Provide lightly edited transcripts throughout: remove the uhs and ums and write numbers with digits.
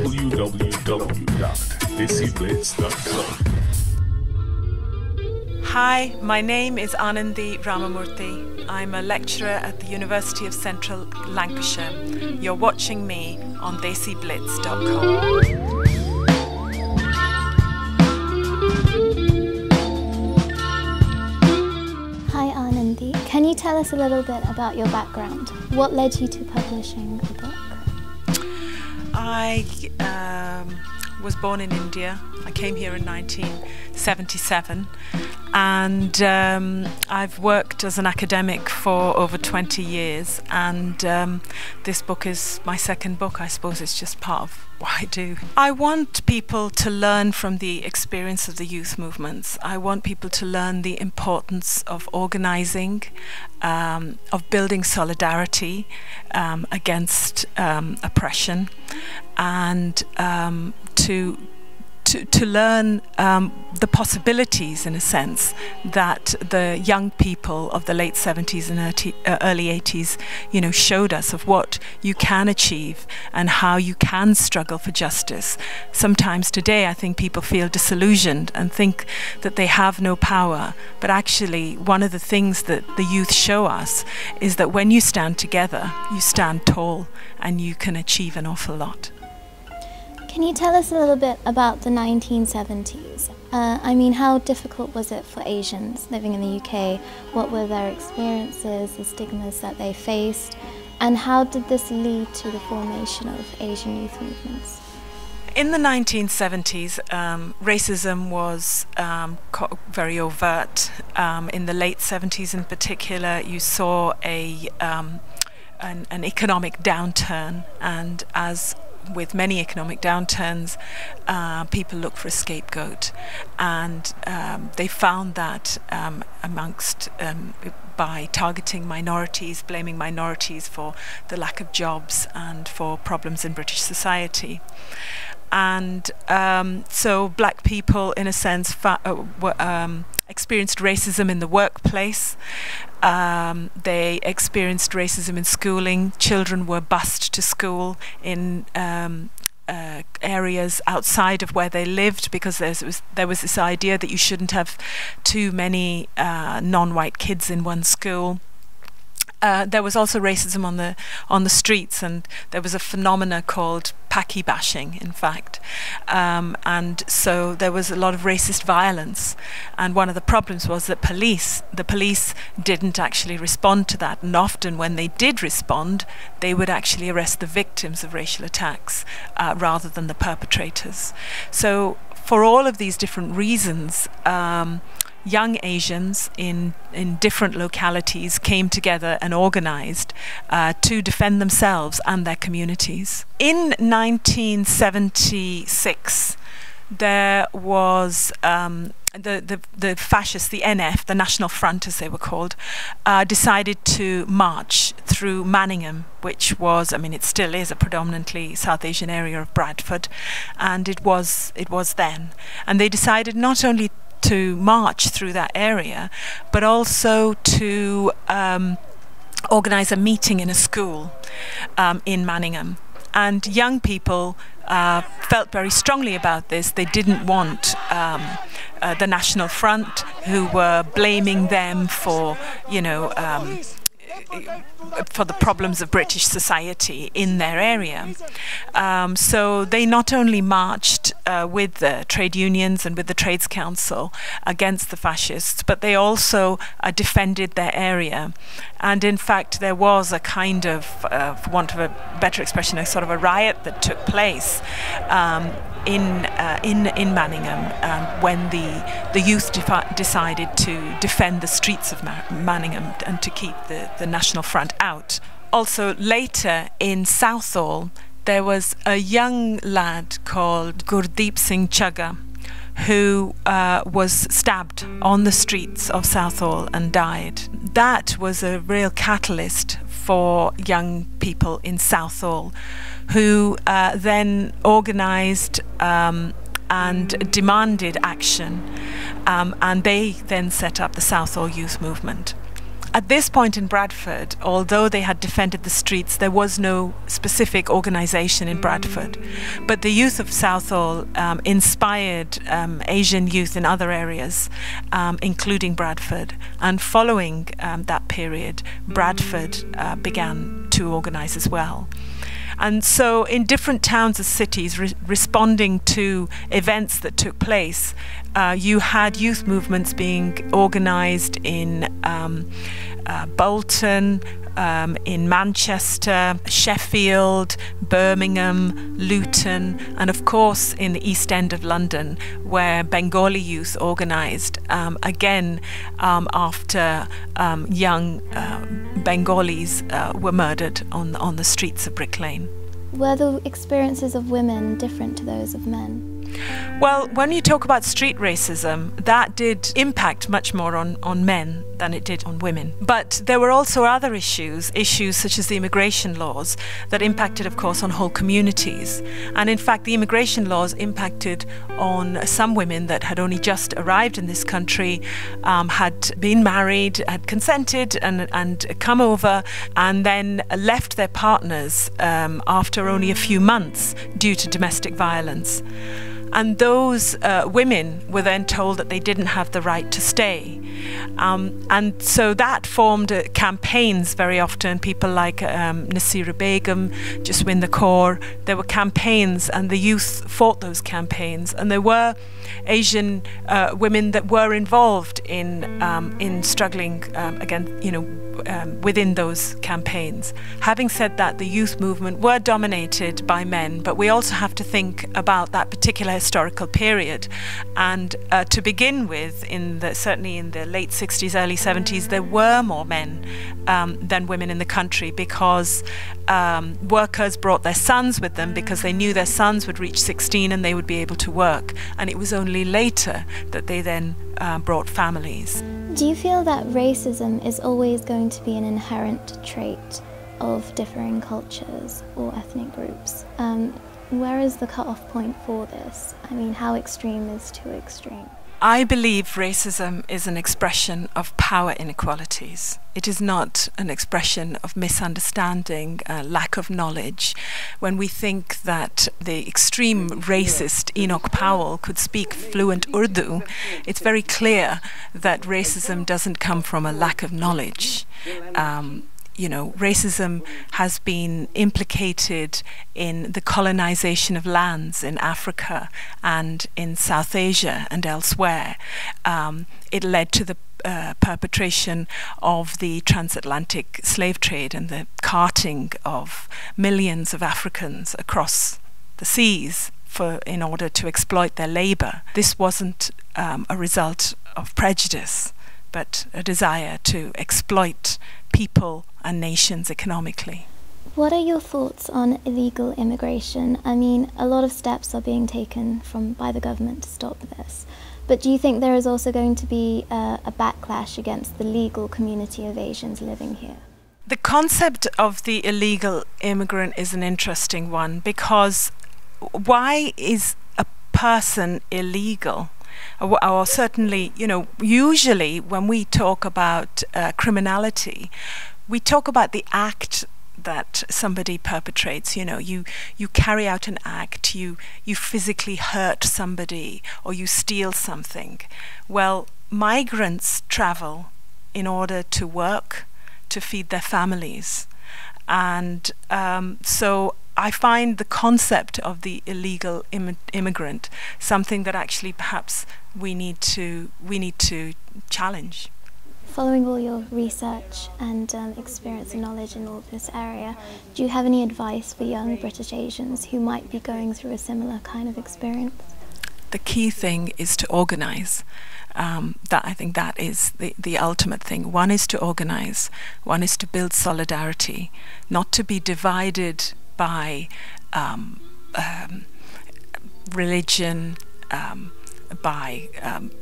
www.DESIblitz.com. Hi, my name is Anandi Ramamurthy. I'm a lecturer at the University of Central Lancashire. You're watching me on DESIblitz.com. Hi Anandi, can you tell us a little bit about your background? What led you to publishing a book? I was born in India. I came here in 1977, and I've worked as an academic for over 20 years, and this book is my second book. I suppose it's just part of what I do. I want people to learn from the experience of the youth movements. I want people to learn the importance of organising, of building solidarity against oppression, and to learn the possibilities, in a sense, that the young people of the late 70s and early 80s, showed us of what you can achieve and how you can struggle for justice. Sometimes today I think people feel disillusioned and think that they have no power, but actually one of the things that the youth show us is that when you stand together, you stand tall and you can achieve an awful lot. Can you tell us a little bit about the 1970s? How difficult was it for Asians living in the UK? What were their experiences, the stigmas that they faced, and how did this lead to the formation of Asian youth movements? In the 1970s, racism was very overt. In the late 70s in particular, you saw an economic downturn, and as with many economic downturns, people look for a scapegoat, and they found that by targeting minorities, blaming minorities for the lack of jobs and for problems in British society. And so black people, in a sense, experienced racism in the workplace. They experienced racism in schooling. Children were bused to school in areas outside of where they lived, because there was this idea that you shouldn't have too many non-white kids in one school. There was also racism on the streets, and there was a phenomena called Paki bashing, in fact, and so there was a lot of racist violence. And one of the problems was that the police didn't actually respond to that, and often when they did respond, they would actually arrest the victims of racial attacks rather than the perpetrators. So for all of these different reasons, young Asians in different localities came together and organised to defend themselves and their communities. In 1976, there was the fascists, the NF, the National Front as they were called, decided to march through Manningham, which was, it still is a predominantly South Asian area of Bradford, and it was then. And they decided not only to march through that area, but also to organise a meeting in a school in Manningham. And young people felt very strongly about this. They didn't want the National Front, who were blaming them for, for the problems of British society in their area. So they not only marched with the trade unions and with the Trades Council against the fascists, but they also defended their area. And in fact, there was a kind of, for want of a better expression, a sort of a riot that took place in Manningham when the youth decided to defend the streets of Manningham and to keep the National Front out. Also later in Southall, there was a young lad called Gurdeep Singh Chagga who was stabbed on the streets of Southall and died. That was a real catalyst for young people in Southall, who then organised and demanded action, and they then set up the Southall Youth Movement. At this point in Bradford, although they had defended the streets, there was no specific organisation in Bradford. But the youth of Southall inspired Asian youth in other areas, including Bradford. And following that period, Bradford began to organise as well. And so in different towns and cities responding to events that took place, you had youth movements being organised in Bolton, in Manchester, Sheffield, Birmingham, Luton, and of course in the East End of London, where Bengali youth organised again after young Bengalis were murdered on the streets of Brick Lane. Were the experiences of women different to those of men? Well, when you talk about street racism, that did impact much more on men than it did on women. But there were also other issues such as the immigration laws that impacted, of course, on whole communities. And in fact, the immigration laws impacted on some women that had only just arrived in this country, had been married, had consented and come over, and then left their partners after only a few months due to domestic violence. And those women were then told that they didn't have the right to stay. And so that formed campaigns very often. People like Nasira Begum, Jaswin the Kaur, there were campaigns, and the youth fought those campaigns. And there were Asian women that were involved in struggling again, within those campaigns. Having said that, the youth movement were dominated by men, but we also have to think about that particular historical period. And to begin with, certainly in the late 60s, early 70s, there were more men than women in the country, because workers brought their sons with them because they knew their sons would reach 16 and they would be able to work. And it was only later that they then brought families. Do you feel that racism is always going to be an inherent trait of differing cultures or ethnic groups? Where is the cut-off point for this? I mean, how extreme is too extreme? I believe racism is an expression of power inequalities. It is not an expression of misunderstanding, lack of knowledge. When we think that the extreme racist Enoch Powell could speak fluent Urdu, it's very clear that racism doesn't come from a lack of knowledge. Racism has been implicated in the colonization of lands in Africa and in South Asia and elsewhere. It led to the perpetration of the transatlantic slave trade and the carting of millions of Africans across the seas in order to exploit their labor. This wasn't a result of prejudice, but a desire to exploit people and nations economically. What are your thoughts on illegal immigration? I mean, a lot of steps are being taken by the government to stop this. But do you think there is also going to be a backlash against the legal community of Asians living here? The concept of the illegal immigrant is an interesting one, because why is a person illegal? Or certainly, usually when we talk about criminality, we talk about the act that somebody perpetrates. You carry out an act, you physically hurt somebody, or you steal something. Well, migrants travel in order to work, to feed their families. And so I find the concept of the illegal immigrant something that actually perhaps we need to challenge. Following all your research and experience and knowledge in all this area, do you have any advice for young British Asians who might be going through a similar kind of experience? The key thing is to organise. I think that is the ultimate thing. One is to organise. One is to build solidarity, not to be divided by religion, by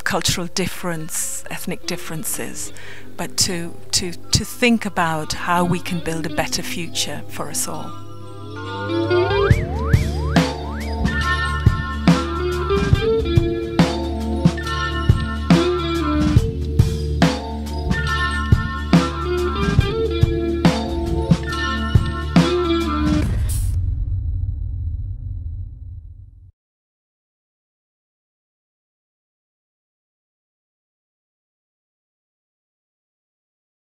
cultural difference, ethnic differences, but to think about how we can build a better future for us all.